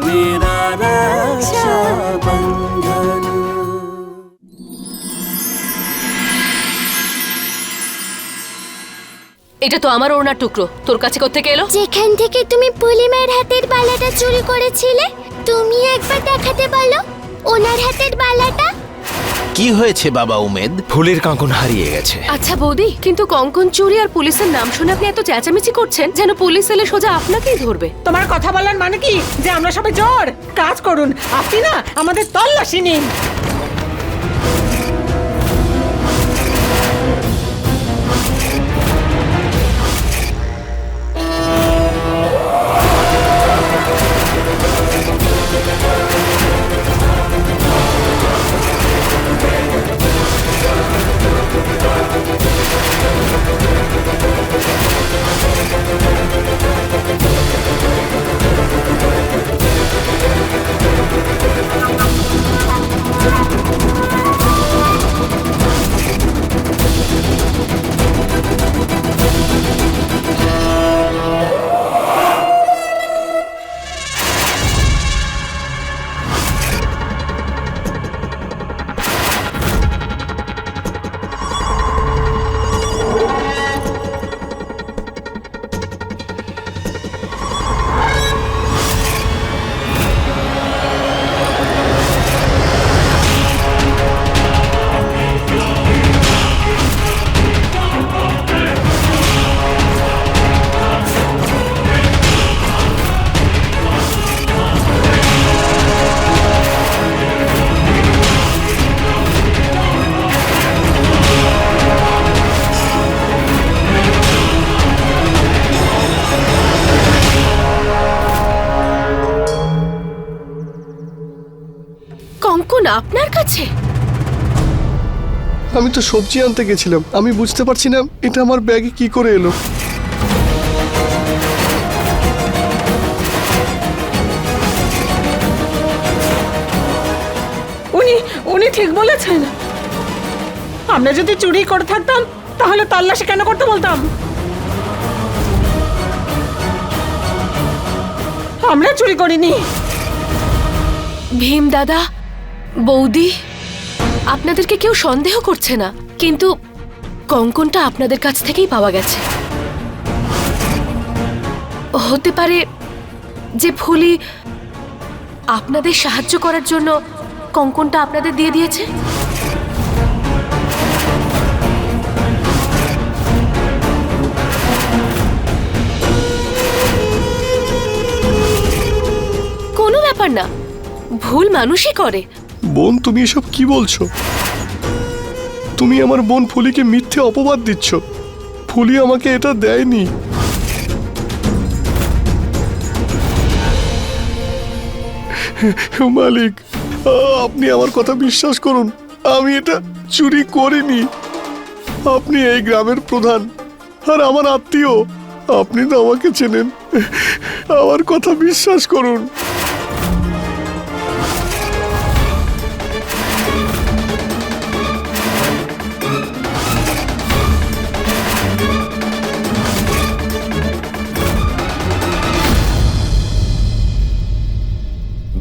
मेरा रक्षाबंधन। এটা তো আমার ওড়নার টুকরো, তোর কাছে কোত্থেকে এলো? যেখান থেকে তুমি পুলিমের হাতের বালাটা চুরি করেছিলে, তুমি একবার দেখাতে বলো ওনার হাতের বালাটা। কি হয়েছে বাবা উমেদ? ফুলের কাঁকন হারিয়ে গেছে। আচ্ছা বৌদি, কিন্তু কঙ্কন চুরি আর পুলিশের নাম শুনে আপনি এত চেঁচামেচি করছেন যেন পুলিশ এলে সোজা আপনাকেই ধরবে। তোমার কথা বলার মানে কি যে আমরা সবাই জোর কাজ করুন, আপনি না আমাদের তল্লাশি নিন। কঙ্কন আপনার কাছে? আমি তো সবজি আনতে গেছিলাম, আমি বুঝতে পারছি না এটা আমার ব্যাগে কি করে এলো। উনি ঠিক বলেছেন, আমরা যদি চুরি করে থাকতাম তাহলে তল্লাশি কেন করতে বলতাম? আমরা চুরি করিনি। ভীম দাদা, বৌদি, আপনাদেরকে কেউ সন্দেহ করছে না, কিন্তু কঙ্কনটা আপনাদের কাছ থেকেই পাওয়া গেছে। হতে পারে যে ফুলি আপনাদের সাহায্য করার জন্য কঙ্কনটা আপনাদের দিয়ে দিয়েছে। কোনো ব্যাপার না, ভুল মানুষই করে। বোন, তুমি এসব কি বলছো? তুমি আমার বোন ফুলিকে মিথ্যে অপবাদ দিচ্ছ। ফুলি আমাকে এটা দেয়নি। মালিক, আপনি আমার কথা বিশ্বাস করুন, আমি এটা চুরি করিনি। আপনি এই গ্রামের প্রধান আর আমার আত্মীয়, আপনি তো আমাকে চেনেন, আমার কথা বিশ্বাস করুন।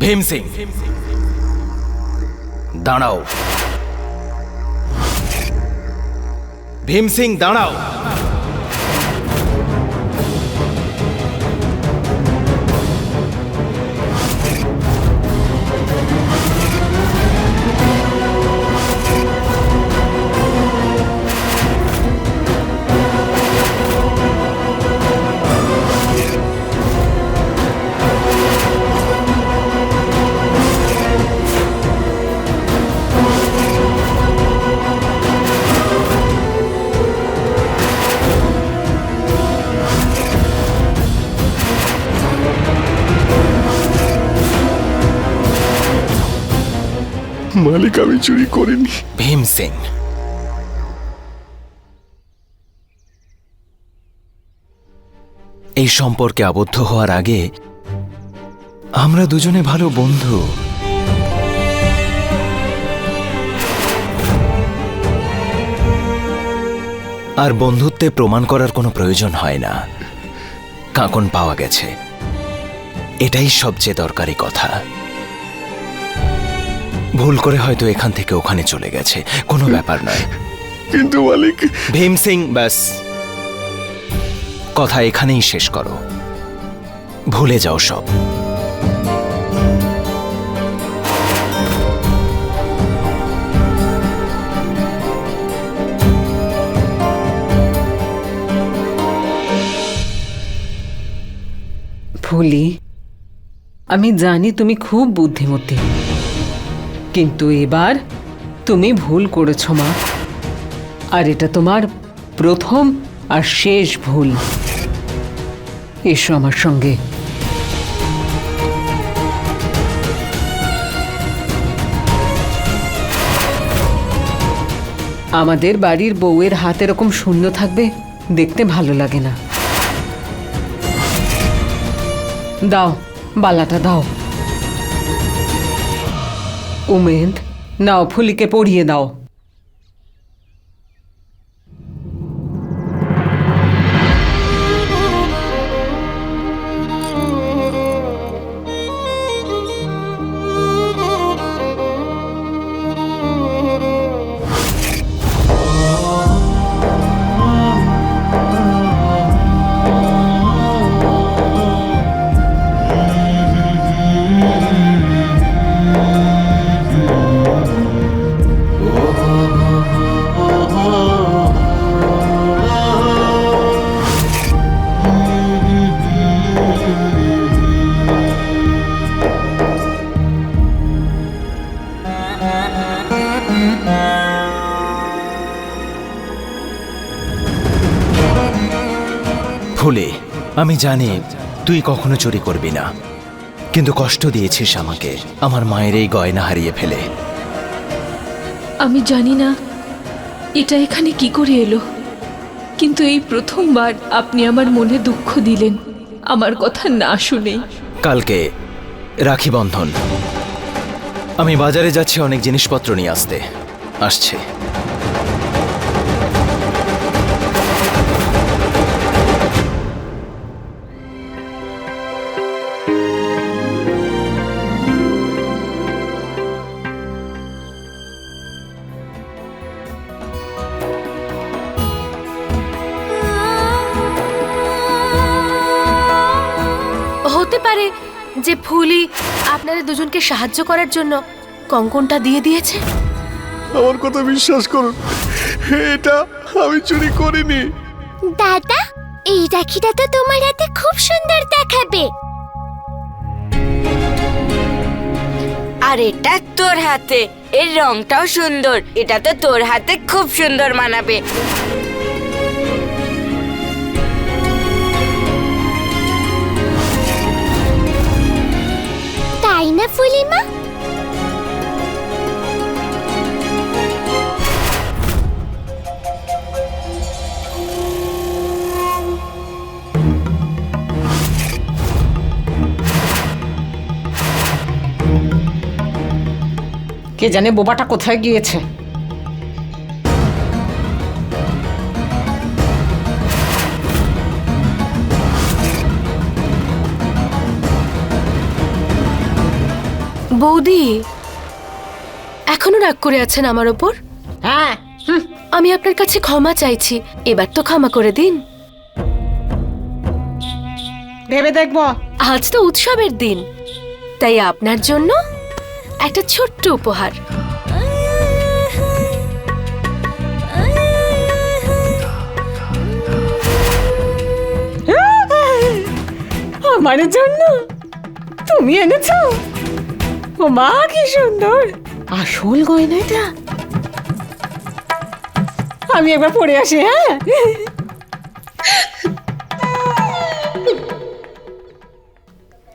ভীম সিং, দাঁড়াও। ভীম সিং, দাঁড়াও। মালিক, আমি চুরি করিনি। ভীম সিং, এই সম্পর্কে আবদ্ধ হওয়ার আগে আমরা দুজনে ভালো বন্ধু। আর বন্ধুত্বে প্রমাণ করার কোনো প্রয়োজন হয় না। কাঁকন পাওয়া গেছে, এটাই সবচেয়ে দরকারি কথা। ভুল করে হয়তো এখান থেকে ওখানে চলে গেছে, কোনো ব্যাপার নয়। কিন্তু মালিক, ভীম সিং, ব্যাস, কথা এখানেই শেষ করো, ভুলে যাও সব। ফুলি, আমি জানি তুমি খুব বুদ্ধিমতী, কিন্তু এবার তুমি ভুল করেছো মা। আর এটা তোমার প্রথম আর শেষ ভুল। এসো আমার সঙ্গে। আমাদের বাড়ির বউয়ের হাত এরকম শূন্য থাকবে দেখতে ভালো লাগে না। দাও, বালাটা দাও। উমেদ, নাও, ফুলিকে পরিয়ে দাও। ফুলে, আমি জানি তুই কখনো চুরি করবি না, কিন্তু কষ্ট দিয়েছিস আমাকে আমার মায়ের এই গয়না হারিয়ে ফেলে। আমি জানি না এটা এখানে কি করে এলো, কিন্তু এই প্রথমবার আপনি আমার মনে দুঃখ দিলেন আমার কথা না শুনেই। কালকে রাখি বন্ধন, আমি বাজারে যাচ্ছি অনেক জিনিসপত্র নিয়ে আসতে। আসছে। হতে পারে যে ফুলি আপনাদের দুজনকে সাহায্য করার জন্য কঙ্কনটা দিয়ে দিয়েছে। আমার কথা বিশ্বাস করুন, এটা আমি চুরি করিনি। দাদা, এই রাখিটা তো তোমার হাতে খুব সুন্দর দেখাবে। আর এটা তোর হাতে, এর রংটাও সুন্দর, এটা তো তোর হাতে খুব সুন্দর মানাবে। তাই না ফুলিমা? কে জানে বোবাটা কোথায় গিয়েছে। বৌদি, এখনো রাগ করে আছেন আমার ওপর? হ্যাঁ, আমি আপনার কাছে ক্ষমা চাইছি, এবার তো ক্ষমা করে দিন। ভেবে দেখবো। আজ তো উৎসবের দিন, তাই আপনার জন্য একটা ছোট্ট উপহার। আমার জন্য তুমি এনেছো? ও মা, কি সুন্দর আসল গয়নাটা। আমি একবার পরে আসি। হ্যাঁ,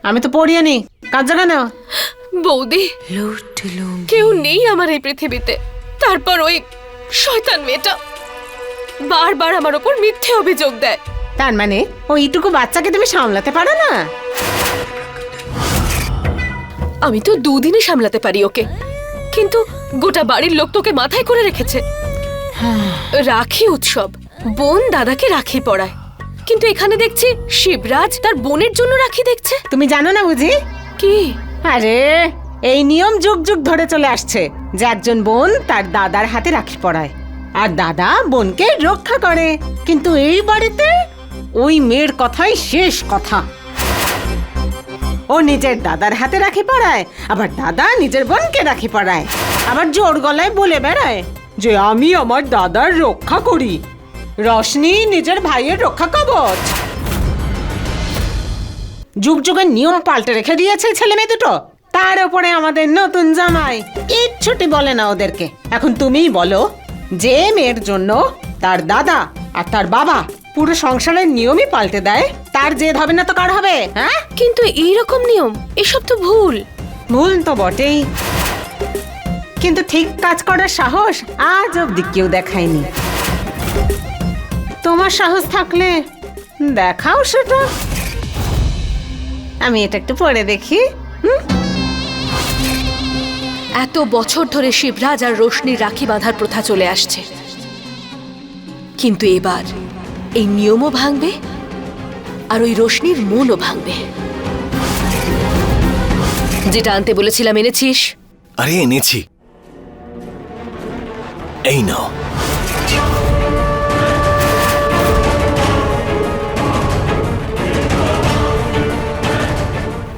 আমি তো পড়িয়ে নি, কাজ জায়গা না। বৌদি, কেউ নেই আমার এই পৃথিবীতে, তারপর ওই শয়তান মেয়েটা বারবার আমার ওপর মিথ্যে অভিযোগ দেয়। তার মানে ওইটুকু বাচ্চাকে তুমি সামলাতে পারো না? আমি তো দুদিনে সামলাতে পারি ওকে, কিন্তু গোটা বাড়ির লোক তোকে মাথায় করে রেখেছে। রাখি উৎসব, বোন দাদাকে রাখি পরায়, কিন্তু এখানে দেখছি শিবরাজ তার বোনের জন্য রাখি দেখছে। তুমি জানো না বুঝি? কি? আরে এই নিয়ম যুগ যুগ ধরে চলে আসছে যে একজন বোন তার দাদার হাতে রাখি পরায় আর দাদা বোনকে রক্ষা করে। কিন্তু এই বাড়িতে ওই মেয়ের কথাই শেষ কথা। ও নিজের দাদার হাতে রাখি পরায়, আবার দাদা নিজের বোনকে রাখি পরায়, আবার জোর গলায় বলে বেড়ায় যে আমি আমার দাদার রক্ষা করি। রশনি নিজের ভাইয়ের রক্ষা কবচ। যুগ যুগের নিয়ম পাল্টে রেখে দিয়েছে ছেলে মেয়ে দুটো। তার উপরে আমাদের নতুন জামাই কিচ্ছুটি বলে না ওদেরকে। এখন তুমিই বলো, যে মেয়ের জন্য তার দাদা আর তার বাবা পুরো সংসারের নিয়মই পাল্টে দেয়, তার জেদ হবে না তো কার হবে? হ্যাঁ, কিন্তু এইরকম নিয়ম, এসব তো ভুল। ভুল তো বটেই, কিন্তু ঠিক কাজ করার সাহস আজ অব্দি কেউ দেখায়নি। তোমার সাহস থাকলে দেখাও সেটা। আমি এটা একটু পরে দেখি। এত বছর ধরে শিবরাজ আর রোশনির রাখি বাঁধার প্রথা চলে আসছে, কিন্তু এবার এই নিয়মও ভাঙবে আর ওই রোশনির মনও ভাঙবে। যেটা আনতে বলেছিলাম এনেছিস? আরে এনেছি, এই নাও।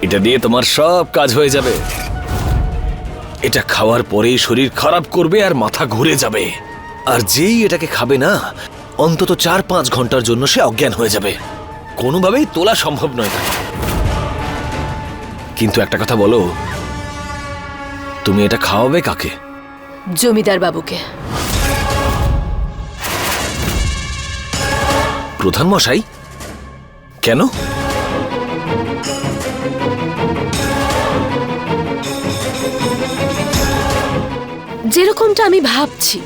এটা দিয়ে তোমার সব কাজ হয়ে যাবে। এটা খাওয়ার পরেই শরীর খারাপ করবে আর মাথা ঘুরে যাবে, আর যেই এটাকে খাবে না অন্তত 4-5 ঘন্টার জন্য সে অজ্ঞান হয়ে যাবে। কোনোভাবেই তোলা সম্ভব নয় তাকে। কিন্তু একটা কথা বলো, তুমি এটা খাওয়াবে কাকে? জমিদার বাবুকে। প্রধান মশাই? কেন? যেরকমটা আমি ভাবছি,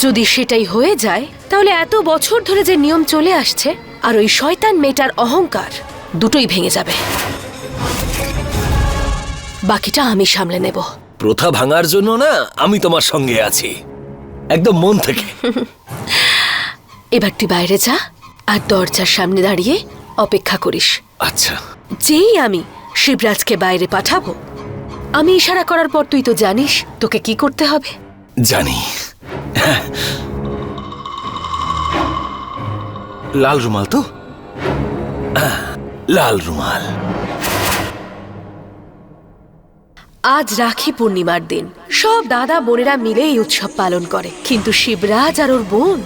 যদি সেটাই হয়ে যায় তাহলে এত বছর ধরে যে নিয়ম চলে আসছে আর ওই শয়তান মেয়েটার অহংকার দুটোই ভেঙে যাবে। বাকিটা আমি সামলে নেব। প্রথা ভাঙার জন্য না আমি তোমার সঙ্গে আছি, একদম মন থেকে। এবার তুই বাইরে যা আর দরজার সামনে দাঁড়িয়ে অপেক্ষা করিস। আচ্ছা। যেই আমি শিবরাজকে বাইরে পাঠাবো, আমি ইশারা করার পর তুই তো জানিস তোকে কি করতে হবে। জানি। লাল রুমাল তো? লাল রুমাল। আজ রাখি পূর্ণিমার দিন। সব দাদা বোনেরা মিলে এই উৎসব পালন করে, কিন্তু শিবরাজ আর ওর বোন,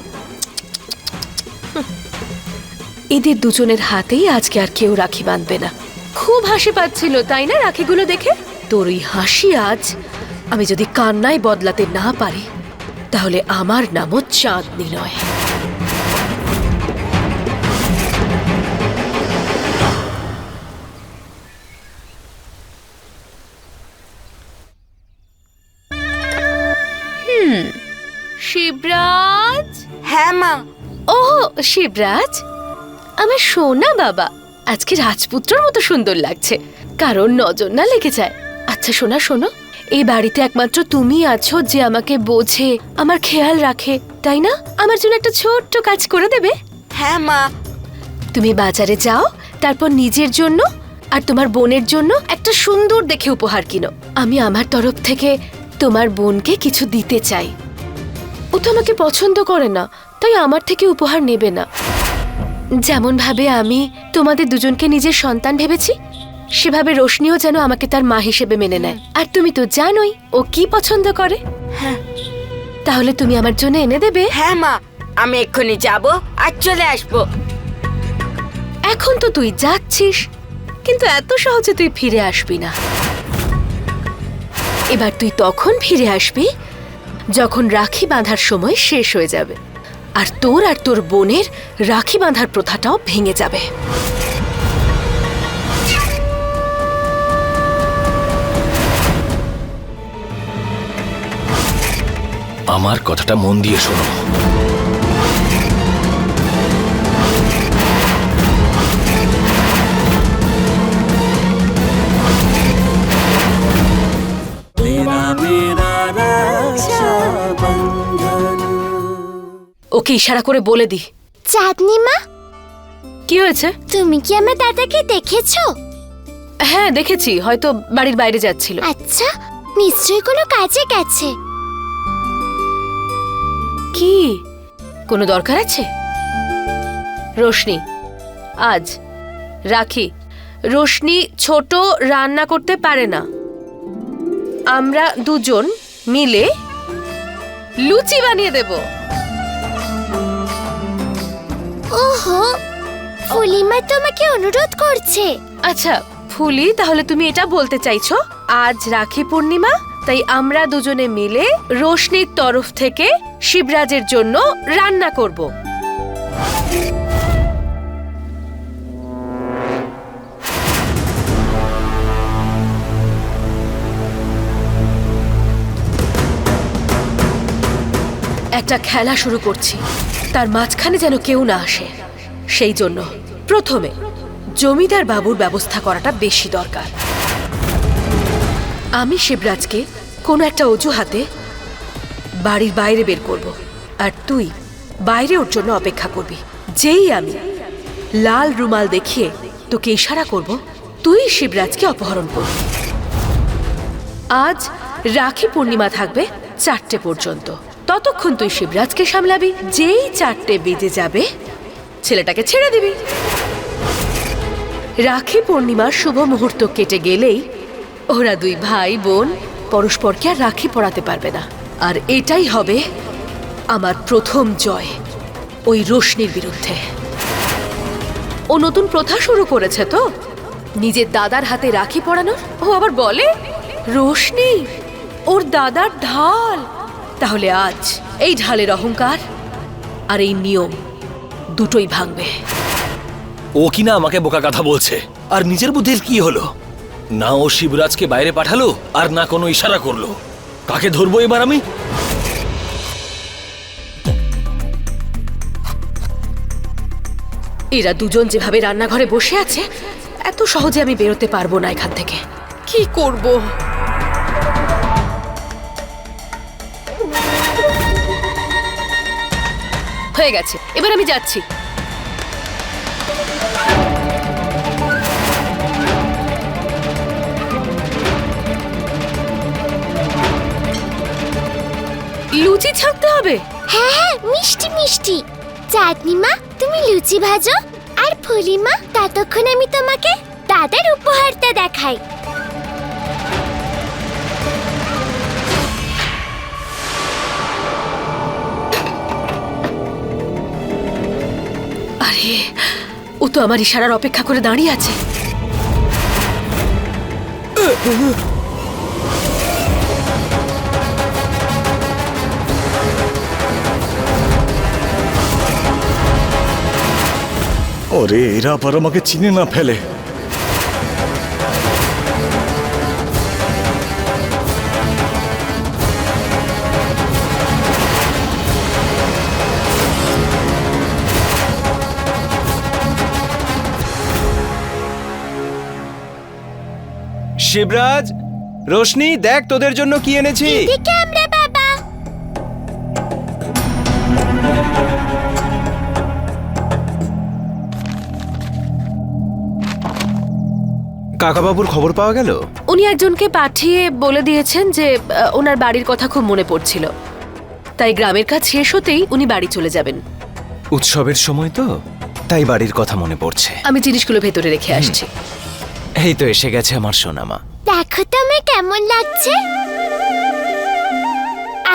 এদের দুজনের হাতেই আজকে আর কেউ রাখি বাঁধবে না। খুব হাসি পাচ্ছিল তাই না রাখিগুলো দেখে? তোর ওই হাসি আজ আমি যদি কান্নায় বদলাতে না পারি, তাহলে আমার নামও চাঁদনি নয়। শিবরাজ। হ্যাঁ মা। ও শিবরাজ, আমার সোনা বাবা, আজকে রাজপুত্রর মতো সুন্দর লাগছে, কারণ নজর না লেগে যায়। আচ্ছা সোনা, শোনো, এই বাড়িতে একমাত্র তুমি আছো যে আমাকে বোঝে, আমার খেয়াল রাখে, তাই না? আমার জন্য একটা ছোট্ট কাজ করে দেবে? হ্যাঁ মা। তুমি বাজারে যাও, তারপর নিজের জন্য আর তোমার বোনের জন্য একটা সুন্দর দেখে উপহার কিনো। আমি আমার তরফ থেকে তোমার বোনকে কিছু দিতে চাই। ও তো আমাকে পছন্দ করে না, তাই আমার থেকে উপহার নেবে না। যেমন ভাবে আমি তোমাদের দুজনকে নিজের সন্তান ভেবেছি, সেভাবে রোশনিও যেন আমাকে তার মা হিসেবে মেনে নেয়। আর তুমি তো জানোই ও কি পছন্দ করে। হ্যাঁ। তাহলে তুমি আমার জন্য এনে দেবে? হ্যাঁ মা, আমি এক্ষুনি যাব আর চলে আসবো। এখন তো তুই যাচ্ছিস, কিন্তু এত সহজে তুই ফিরে আসবি না। এবার তুই তখন ফিরে আসবি যখন রাখি বাঁধার সময় শেষ হয়ে যাবে, আর তোর বোনের রাখি বাঁধার প্রথাটাও ভেঙে যাবে। আমার কথাটা মন দিয়ে শোনো। ওকে ইশারা করে বলে দি। চাঁদনি মা, কি হয়েছে? তুমি কি আমার দাদাকে দেখেছো? হ্যাঁ দেখেছি, হয়তো বাড়ির বাইরে যাচ্ছিল। আচ্ছা, নিশ্চয়ই কোনো কাজে গেছে। কি কোনো দরকার আছে? রোশনি, আজ রাখি, রোশনি ছোট রান্না করতে পারে না, আমরা দুজন মিলে লুচি বানিয়ে দেব। ওহো, ফুলিমা তোমাকে অনুরোধ করছে। আচ্ছা ফুলি, তাহলে তুমি এটা বলতে চাইছো আজ রাখি পূর্ণিমা, তাই আমরা দুজনে মিলে রোশনির তরফ থেকে শিবরাজের জন্য রান্না করব। একটা খেলা শুরু করছি, তার মাঝখানে যেন কেউ না আসে। সেই জন্য প্রথমে জমিদার বাবুর ব্যবস্থা করাটা বেশি দরকার। আমি শিবরাজকে কোনো একটা অজুহাতে বাড়ির বাইরে বের করব, আর তুই বাইরে ওর জন্য অপেক্ষা করবি। যেই আমি লাল রুমাল দেখিয়ে তোকে ইশারা করব, তুই শিবরাজকে অপহরণ করবি। আজ রাখি পূর্ণিমা থাকবে 4টে পর্যন্ত, ততক্ষণ তুই শিবরাজকে সামলাবি। যেই 4টে বেজে যাবে ছেলেটাকে ছেড়ে দিবি। রাখি পূর্ণিমার শুভ মুহূর্ত কেটে গেলেই ওরা দুই ভাই বোন পরস্পরকে আর রাখি পরাতে পারবে না। আর এটাই হবে আমার প্রথম জয় ওই রোশনির বিরুদ্ধে। ও নতুন প্রথা শুরু করেছে তো, নিজের দাদার হাতে রাখি পরানোর। ও আবার বলে রোশনি ওর দাদার ঢাল। তাহলে আজ এই ঢালের অহংকার আর এই নিয়ম দুটোই ভাঙবে। ও কিনা আমাকে বোকা কথা বলছে, আর নিজের বুদ্ধির কি হলো? না ও শিবরাজকে বাইরে পাঠালো, আর না কোনো ইশারা করলো। কাকে ধরবো এবার আমি? এরা দুজন যেভাবে রান্নাঘরে বসে আছে, এত সহজে আমি বেরোতে পারবো না এখান থেকে। কি করব? হয়ে গেছে, এবার আমি যাচ্ছি। লুচি ছাড়তে হবে? হ্যাঁ হ্যাঁ, মিষ্টি মিষ্টি। চাঁদনিমা তুমি লুচি ভাজো, আর ফুলিমা ততক্ষণ আমি তোমাকে দাদার উপহারটা দেখাই। আরে ও তো আমার ইশারার অপেক্ষা করে দাঁড়িয়ে আছে। ওরে, এরা আবার আমাকে চিনে না ফেলে। শিবরাজ, রোশনি, দেখ তোদের জন্য কি এনেছি। এদিকে আমরা বাবা। কাকাবাবুর খবর পাওয়া গেল? উনি একজনকে পাঠিয়ে বলে দিয়েছেন যে ওনার বাড়ির কথা খুব মনে পড়ছিল, তাই গ্রামের কাজ শেষ হতেই উনি বাড়ি চলে যাবেন। উৎসবের সময় তো, তাই বাড়ির কথা মনে পড়ছে। আমি জিনিসগুলো ভেতরে রেখে আসছি। এই তো এসে গেছে আমার সোনামা। দেখো তো আমার কেমন লাগছে।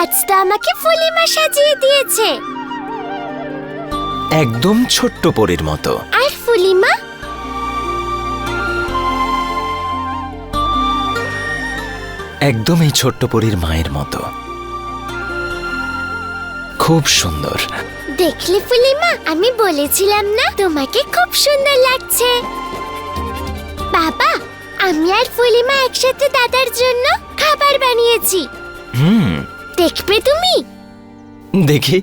আজ তো আমাকে ফুলিমা সাজিয়ে দিয়েছে। একদম ছোট্ট পরীর মতো। আর ফুলিমা? একদম এই ছোট্ট পরীর মায়ের মতো। খুব সুন্দর। দেখলে ফুলিমা, আমি বলেছিলাম না তোমাকে খুব সুন্দর লাগছে। বাবা, আমি আর ফুলিমা একসাথে দাদার জন্য খাবার বানিয়েছি। দেখবে তুমি? দেখি।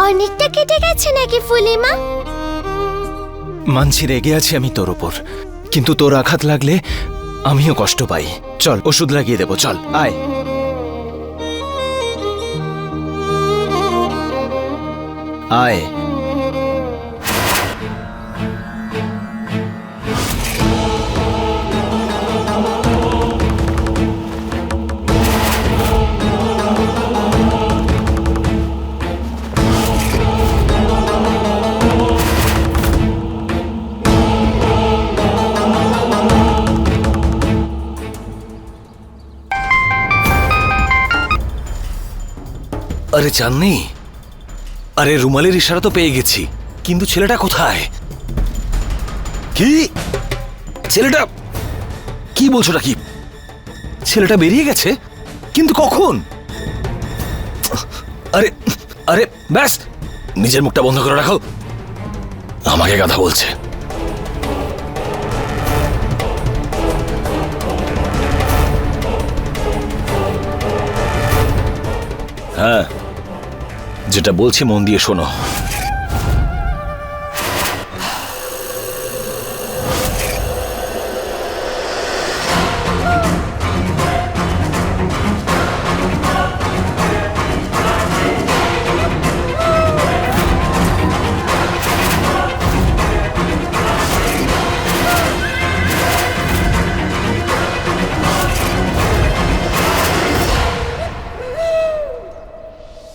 অনেকটা কেটে গেছে নাকি ফুলিমা? মানছি রেগে আছি আমি তোর ওপর, কিন্তু তোর আঘাত লাগলে আমিও কষ্ট পাই। চল ওষুধ লাগিয়ে দেবো, চল আয়। আয়। আরে চাননি, আরে রুমালের ইশারা তো পেয়ে গেছি, কিন্তু ছেলেটা কোথায়? কি ছেলেটা? কি বলছোটা কি? ছেলেটা বেরিয়ে গেছে? কিন্তু কখন? আরে আরে ব্যাস, নিজের মুখটা বন্ধ করে রাখো, আমাকে কথা বলছে। হ্যাঁ, যেটা বলছি মন দিয়ে শোনো।